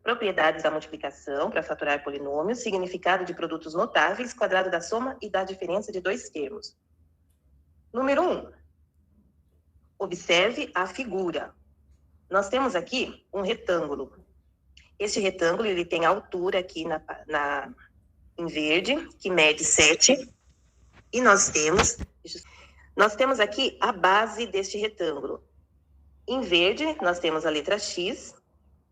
Propriedades da multiplicação para fatorar polinômios, significado de produtos notáveis, quadrado da soma e da diferença de dois termos. Número 1. Observe a figura. Nós temos aqui um retângulo. Este retângulo ele tem a altura aqui em verde, que mede 7. E nós temos aqui a base deste retângulo. Em verde, nós temos a letra X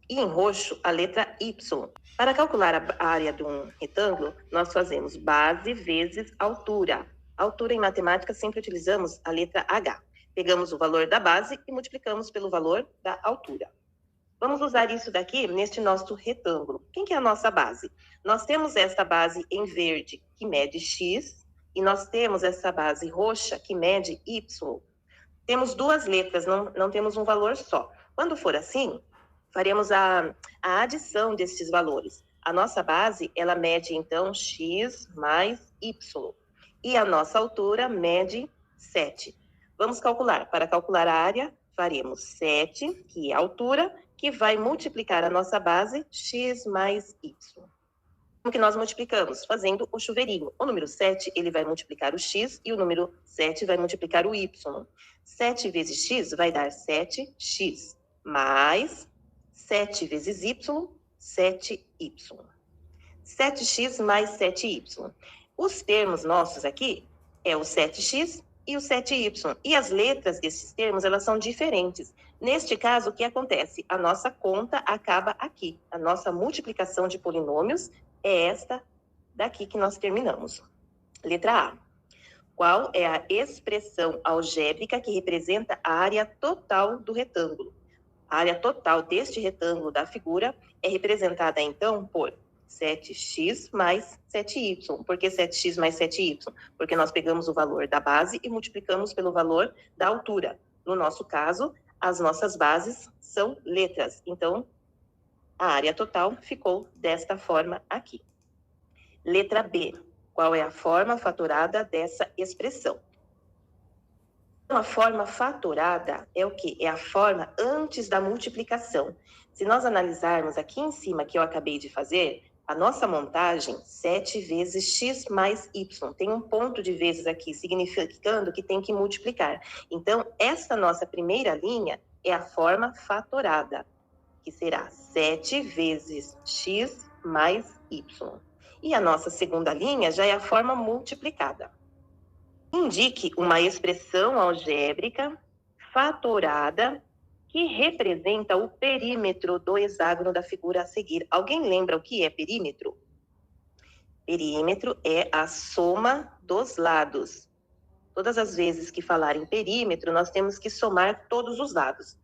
e em roxo, a letra Y. Para calcular a área de um retângulo, nós fazemos base vezes altura. Altura em matemática sempre utilizamos a letra H. Pegamos o valor da base e multiplicamos pelo valor da altura. Vamos usar isso daqui neste nosso retângulo. Quem que é a nossa base? Nós temos esta base em verde, que mede X, e nós temos essa base roxa, que mede Y. Temos duas letras, não temos um valor só. Quando for assim, faremos a adição desses valores. A nossa base, ela mede, então, X mais Y. E a nossa altura mede 7. Vamos calcular. Para calcular a área, faremos 7, que é a altura, que vai multiplicar a nossa base, X mais Y. Como que nós multiplicamos? Fazendo o chuveirinho. O número 7, ele vai multiplicar o X e o número 7 vai multiplicar o Y. 7 vezes X vai dar 7X, mais 7 vezes Y, 7Y. 7X mais 7Y. Os termos nossos aqui é o 7X e o 7Y. E as letras desses termos, elas são diferentes. Neste caso, o que acontece? A nossa conta acaba aqui. A nossa multiplicação de polinômios é esta daqui que nós terminamos. Letra A. Qual é a expressão algébrica que representa a área total do retângulo? A área total deste retângulo da figura é representada, então, por 7x mais 7y. Por que 7x mais 7y? Porque nós pegamos o valor da base e multiplicamos pelo valor da altura. No nosso caso, as nossas bases são letras. Então, a área total ficou desta forma aqui. Letra B. Qual é a forma fatorada dessa expressão? A forma fatorada é o quê? É a forma antes da multiplicação. Se nós analisarmos aqui em cima que eu acabei de fazer, a nossa montagem, 7 vezes x mais y. Tem um ponto de vezes aqui, significando que tem que multiplicar. Então, essa nossa primeira linha é a forma fatorada, que será 7 vezes x mais y. E a nossa segunda linha já é a forma multiplicada. Indique uma expressão algébrica fatorada que representa o perímetro do hexágono da figura a seguir. Alguém lembra o que é perímetro? Perímetro é a soma dos lados. Todas as vezes que falar em perímetro, nós temos que somar todos os lados.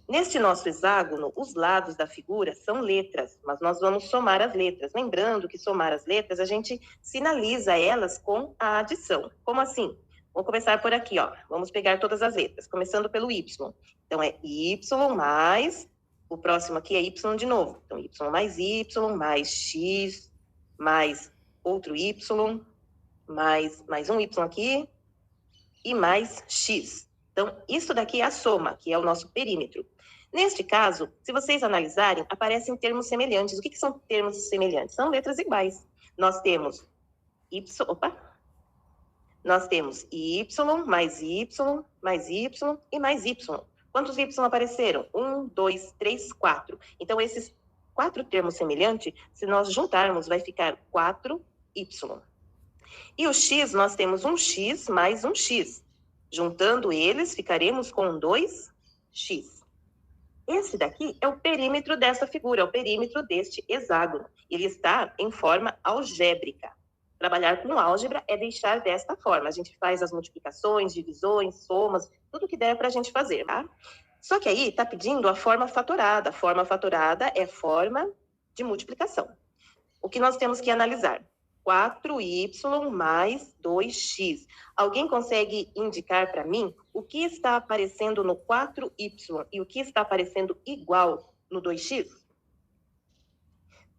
Neste nosso hexágono, os lados da figura são letras, mas nós vamos somar as letras. Lembrando que somar as letras, a gente sinaliza elas com a adição. Como assim? Vamos começar por aqui, ó. Vamos pegar todas as letras, começando pelo Y. Então, é Y mais... O próximo aqui é Y de novo. Então, Y mais X, mais outro Y, mais um Y aqui, e mais X. Então, isso daqui é a soma, que é o nosso perímetro. Neste caso, se vocês analisarem, aparecem termos semelhantes. O que são termos semelhantes? São letras iguais. Nós temos Nós temos Y mais Y mais Y e mais Y. Quantos Y apareceram? 1, 2, 3, 4. Então, esses 4 termos semelhantes, se nós juntarmos, vai ficar 4Y. E o X, nós temos um X mais um X. Juntando eles, ficaremos com 2X. Esse daqui é o perímetro dessa figura, é o perímetro deste hexágono. Ele está em forma algébrica. Trabalhar com álgebra é deixar desta forma. A gente faz as multiplicações, divisões, somas, tudo que der para a gente fazer, tá? Só que aí está pedindo a forma fatorada. A forma fatorada é forma de multiplicação. O que nós temos que analisar? 4y mais 2x. Alguém consegue indicar para mim o que está aparecendo no 4y e o que está aparecendo igual no 2x?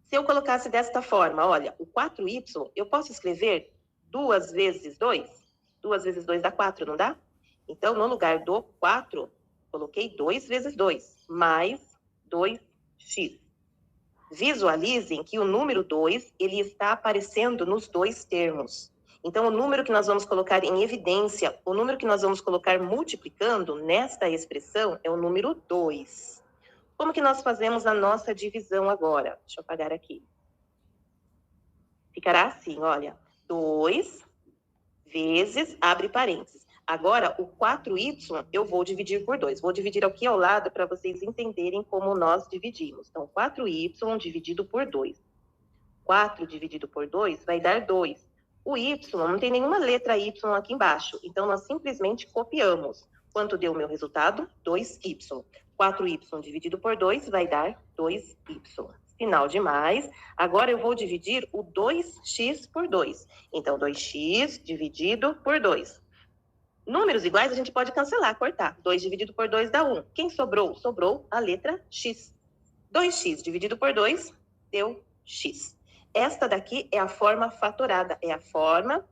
Se eu colocasse desta forma, olha, o 4y, eu posso escrever 2 vezes 2? 2 vezes 2 dá 4, não dá? Então, no lugar do 4, coloquei 2 vezes 2, mais 2x. Visualizem que o número 2, ele está aparecendo nos dois termos. Então, o número que nós vamos colocar em evidência, o número que nós vamos colocar multiplicando nesta expressão é o número 2. Como que nós fazemos a nossa divisão agora? Deixa eu apagar aqui. Ficará assim, olha. 2 vezes, abre parênteses. Agora, o 4y eu vou dividir por 2. Vou dividir aqui ao lado para vocês entenderem como nós dividimos. Então, 4y dividido por 2. 4 dividido por 2 vai dar 2. O y, não tem nenhuma letra y aqui embaixo. Então, nós simplesmente copiamos. Quanto deu o meu resultado? 2y. 4y dividido por 2 vai dar 2y. Sinal de mais. Agora, eu vou dividir o 2x por 2. Então, 2x dividido por 2. Números iguais a gente pode cancelar, cortar. 2 dividido por 2 dá 1. Quem sobrou? Sobrou a letra x. 2x dividido por 2 deu x. Esta daqui é a forma fatorada, é a forma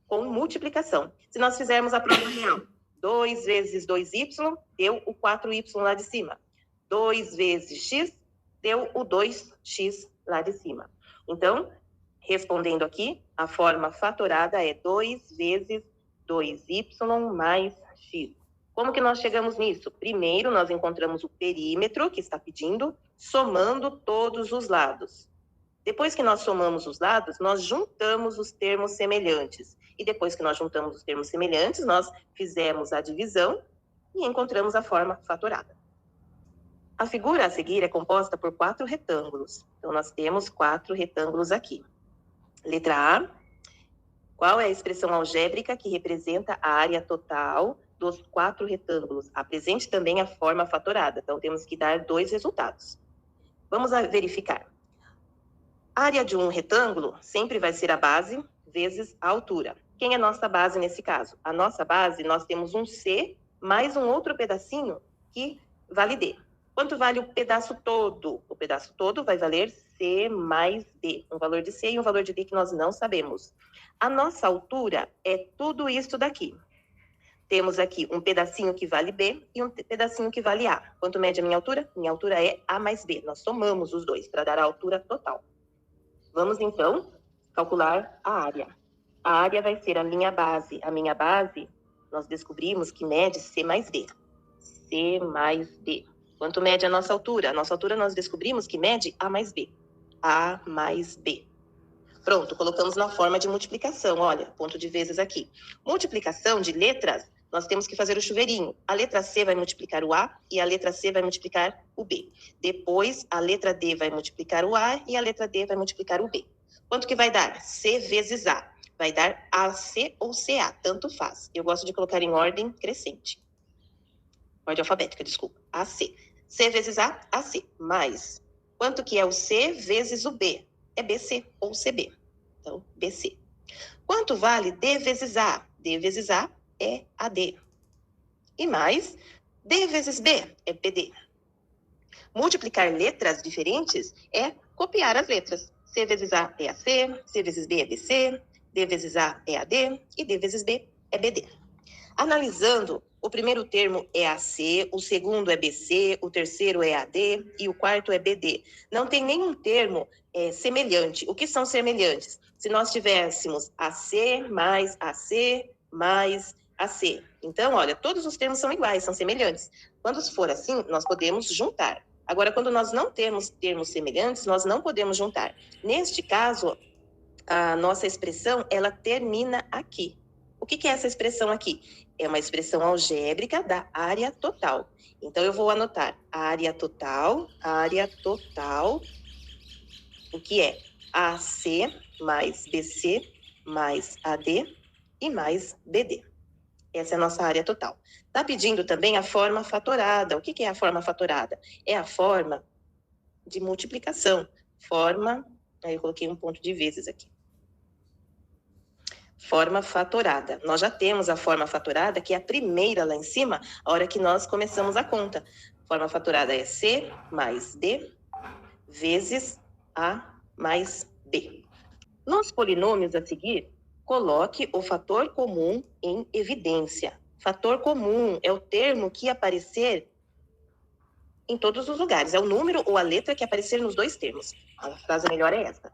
com multiplicação. Se nós fizermos a prova real, 2 vezes 2y deu o 4y lá de cima. 2 vezes x deu o 2x lá de cima. Então, respondendo aqui, a forma fatorada é 2 vezes 2y mais x. Como que nós chegamos nisso? Primeiro, nós encontramos o perímetro que está pedindo, somando todos os lados. Depois que nós somamos os lados, nós juntamos os termos semelhantes. E depois que nós juntamos os termos semelhantes, nós fizemos a divisão e encontramos a forma fatorada. A figura a seguir é composta por 4 retângulos. Então, nós temos 4 retângulos aqui. Letra A. Qual é a expressão algébrica que representa a área total dos 4 retângulos? Apresente também a forma fatorada. Então, temos que dar 2 resultados. Vamos verificar. A área de um retângulo sempre vai ser a base vezes a altura. Quem é nossa base nesse caso? A nossa base, nós temos um C mais um outro pedacinho que vale D. Quanto vale o pedaço todo? O pedaço todo vai valer C mais D. Um valor de C e um valor de D que nós não sabemos. A nossa altura é tudo isso daqui. Temos aqui um pedacinho que vale B e um pedacinho que vale A. Quanto mede a minha altura? Minha altura é A mais B. Nós somamos os dois para dar a altura total. Vamos, então, calcular a área. A área vai ser a minha base. A minha base, nós descobrimos que mede C mais D. C mais D. Quanto mede a nossa altura? A nossa altura nós descobrimos que mede A mais B. A mais B. Pronto, colocamos na forma de multiplicação. Olha, ponto de vezes aqui. Multiplicação de letras, nós temos que fazer o chuveirinho. A letra C vai multiplicar o A e a letra C vai multiplicar o B. Depois, a letra D vai multiplicar o A e a letra D vai multiplicar o B. Quanto que vai dar? C vezes A. Vai dar AC ou CA, tanto faz. Eu gosto de colocar em ordem crescente. Ordem alfabética, desculpa. AC. C vezes A, AC. Mais. Quanto que é o C vezes o B? É BC ou CB. Então, BC. Quanto vale D vezes A? D vezes A é AD. E mais, D vezes B é BD. Multiplicar letras diferentes é copiar as letras. C vezes A é AC, C vezes B é BC, D vezes A é AD e D vezes B é BD. Analisando, o primeiro termo é AC, o segundo é BC, o terceiro é AD e o quarto é BD. Não tem nenhum termo semelhante. O que são semelhantes? Se nós tivéssemos AC mais AC mais AC. Então, olha, todos os termos são iguais, são semelhantes. Quando for assim, nós podemos juntar. Agora, quando nós não temos termos semelhantes, nós não podemos juntar. Neste caso, a nossa expressão, ela termina aqui. O que é essa expressão aqui? É uma expressão algébrica da área total. Então, eu vou anotar área total, o que é AC mais BC mais AD e mais BD. Essa é a nossa área total. Está pedindo também a forma fatorada. O que é a forma fatorada? É a forma de multiplicação. Aí eu coloquei um ponto de vezes aqui. Forma fatorada. Nós já temos a forma fatorada, que é a primeira lá em cima, a hora que nós começamos a conta. Forma fatorada é C mais D vezes A mais B. Nos polinômios a seguir, coloque o fator comum em evidência. Fator comum é o termo que aparecer em todos os lugares. É o número ou a letra que aparecer nos dois termos. A frase melhor é essa.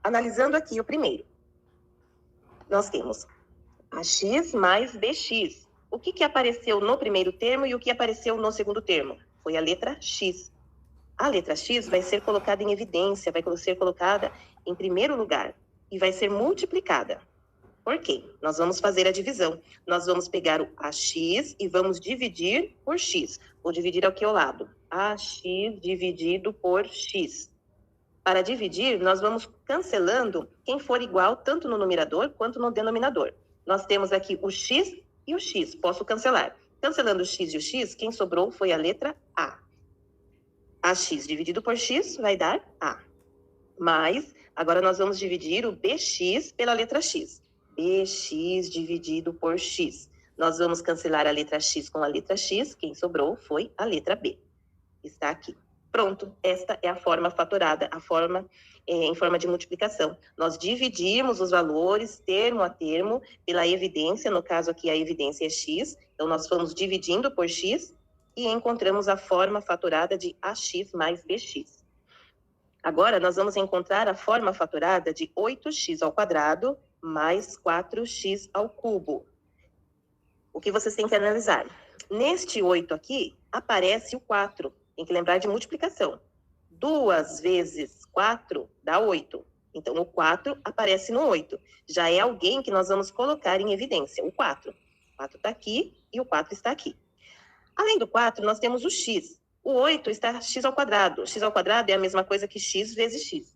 Analisando aqui o primeiro. Nós temos AX mais BX. O que apareceu no primeiro termo e o que apareceu no segundo termo? Foi a letra X. A letra X vai ser colocada em evidência, vai ser colocada em primeiro lugar e vai ser multiplicada. Por quê? Nós vamos fazer a divisão. Nós vamos pegar o AX e vamos dividir por X. Vou dividir aqui ao lado. AX dividido por X. Para dividir, nós vamos cancelando quem for igual tanto no numerador quanto no denominador. Nós temos aqui o X e o X. Posso cancelar. Cancelando o X e o X, quem sobrou foi a letra A. AX dividido por X vai dar A. Mas, agora nós vamos dividir o BX pela letra X. BX dividido por X. Nós vamos cancelar a letra X com a letra X. Quem sobrou foi a letra B. Está aqui. Pronto, esta é a forma fatorada, a forma em forma de multiplicação. Nós dividimos os valores termo a termo pela evidência, no caso aqui a evidência é X, então nós fomos dividindo por X e encontramos a forma fatorada de AX mais BX. Agora nós vamos encontrar a forma fatorada de 8x ao quadrado mais 4x ao cubo. O que vocês têm que analisar? Neste 8 aqui, aparece o 4. Tem que lembrar de multiplicação. 2 vezes 4 dá 8. Então, o 4 aparece no 8. Já é alguém que nós vamos colocar em evidência, o 4. O 4 está aqui e o 4 está aqui. Além do 4, nós temos o x. O 8 está x ao quadrado. X ao quadrado é a mesma coisa que x vezes x.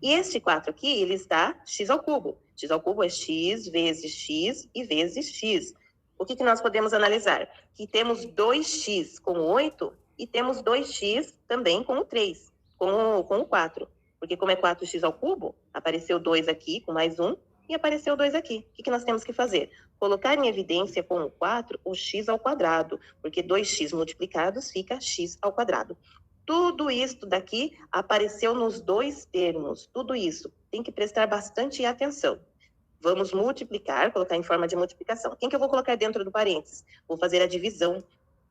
E este 4 aqui, ele está x ao cubo. X ao cubo é x vezes x e vezes x. O que nós podemos analisar? Que temos 2x com o 8 e temos 2x também com o 3, com o 4. Porque como é 4x ao cubo, apareceu 2 aqui com mais 1 e apareceu 2 aqui. O que nós temos que fazer? Colocar em evidência com o 4 o x ao quadrado, porque 2x multiplicados fica x ao quadrado. Tudo isso daqui apareceu nos dois termos. Tudo isso. Tem que prestar bastante atenção. Vamos multiplicar, colocar em forma de multiplicação. Quem que eu vou colocar dentro do parênteses? Vou fazer a divisão.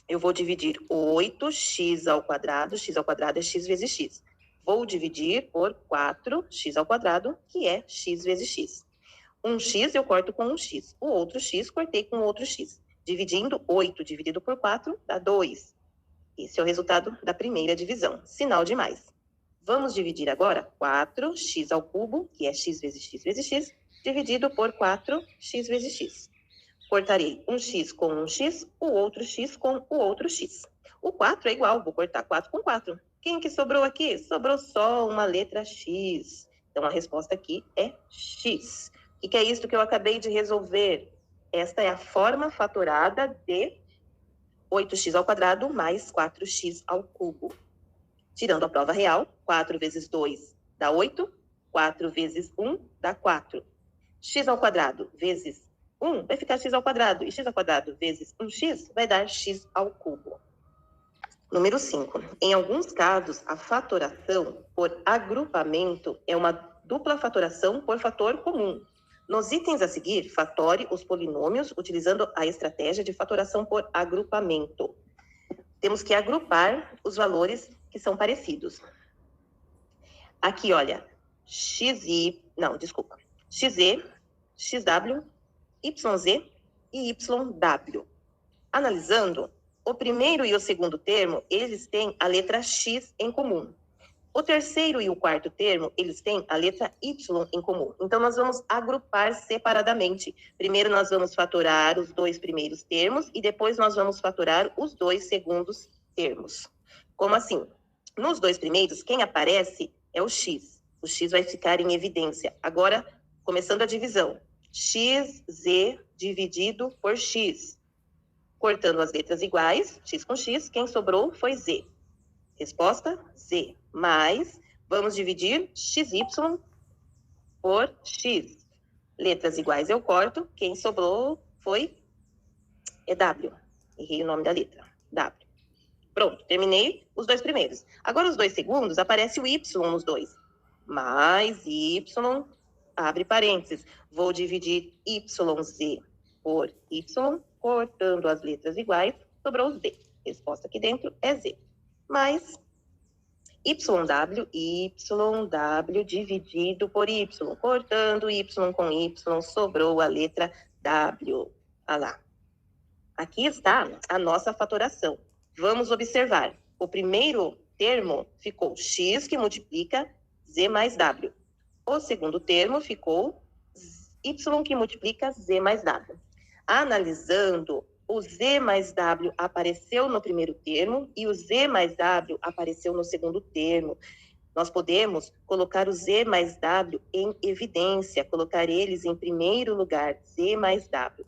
Eu vou dividir 8x ao quadrado é x vezes x. Vou dividir por 4x ao quadrado, que é x vezes x. Um x eu corto com um x. O outro x cortei com outro x. Dividindo 8 dividido por 4 dá 2. Esse é o resultado da primeira divisão. Sinal de mais. Vamos dividir agora 4x ao cubo, que é x vezes x, dividido por 4x vezes x. Cortarei um x com um x, o outro x com o outro x. O 4 é igual, vou cortar 4 com 4. Quem que sobrou aqui? Sobrou só uma letra x. Então, a resposta aqui é x. O que é isso que eu acabei de resolver? Esta é a forma fatorada de 8x ao quadrado mais 4x ao cubo. Tirando a prova real, 4 vezes 2 dá 8, 4 vezes 1 dá 4. X ao quadrado vezes 1 vai ficar x ao quadrado, e x ao quadrado vezes 1x vai dar x ao cubo. Número 5. Em alguns casos, a fatoração por agrupamento é uma dupla fatoração por fator comum. Nos itens a seguir, fatore os polinômios utilizando a estratégia de fatoração por agrupamento. Temos que agrupar os valores que são parecidos. Aqui, olha, XZ, XW, YZ e YW. Analisando, o primeiro e o segundo termo, eles têm a letra X em comum. O terceiro e o quarto termo, eles têm a letra Y em comum. Então, nós vamos agrupar separadamente. Primeiro, nós vamos fatorar os dois primeiros termos e depois nós vamos fatorar os dois segundos termos. Como assim? Nos dois primeiros, quem aparece é o X. O X vai ficar em evidência. Agora, começando a divisão. XZ dividido por X. Cortando as letras iguais, X com X, quem sobrou foi Z. Resposta, Z. Mais, vamos dividir XY por X. Letras iguais eu corto, quem sobrou foi W. Errei o nome da letra, W. Pronto, terminei os dois primeiros. Agora os dois segundos, aparece o Y nos dois. Mais Y, abre parênteses. Vou dividir YZ por Y, cortando as letras iguais, sobrou Z. Resposta aqui dentro é Z. mais YW dividido por Y. Cortando Y com Y, sobrou a letra W. Olha lá. Aqui está a nossa fatoração. Vamos observar. O primeiro termo ficou x, que multiplica z mais w. O segundo termo ficou y, que multiplica z mais w. Analisando, o z mais w apareceu no primeiro termo e o z mais w apareceu no segundo termo. Nós podemos colocar o z mais w em evidência, colocar eles em primeiro lugar, z mais w.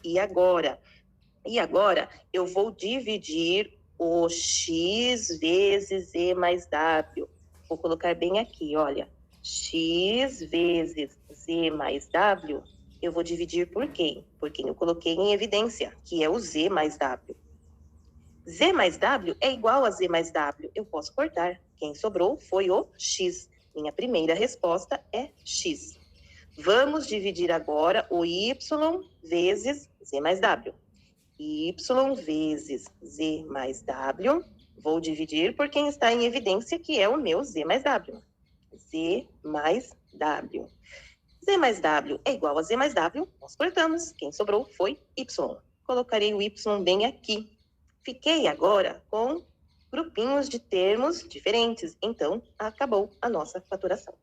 E agora eu vou dividir o x vezes z mais w. Vou colocar bem aqui, olha. X vezes z mais w, eu vou dividir por quem? Por quem eu coloquei em evidência, que é o z mais w. Z mais w é igual a z mais w. Eu posso cortar. Quem sobrou foi o x. Minha primeira resposta é x. Vamos dividir agora o y vezes z mais w. Y vezes z mais w, vou dividir por quem está em evidência, que é o meu z mais w. Z mais w. Z mais w é igual a z mais w, nós cortamos. Quem sobrou foi y. Colocarei o y bem aqui. Fiquei agora com grupinhos de termos diferentes. Então, acabou a nossa faturação.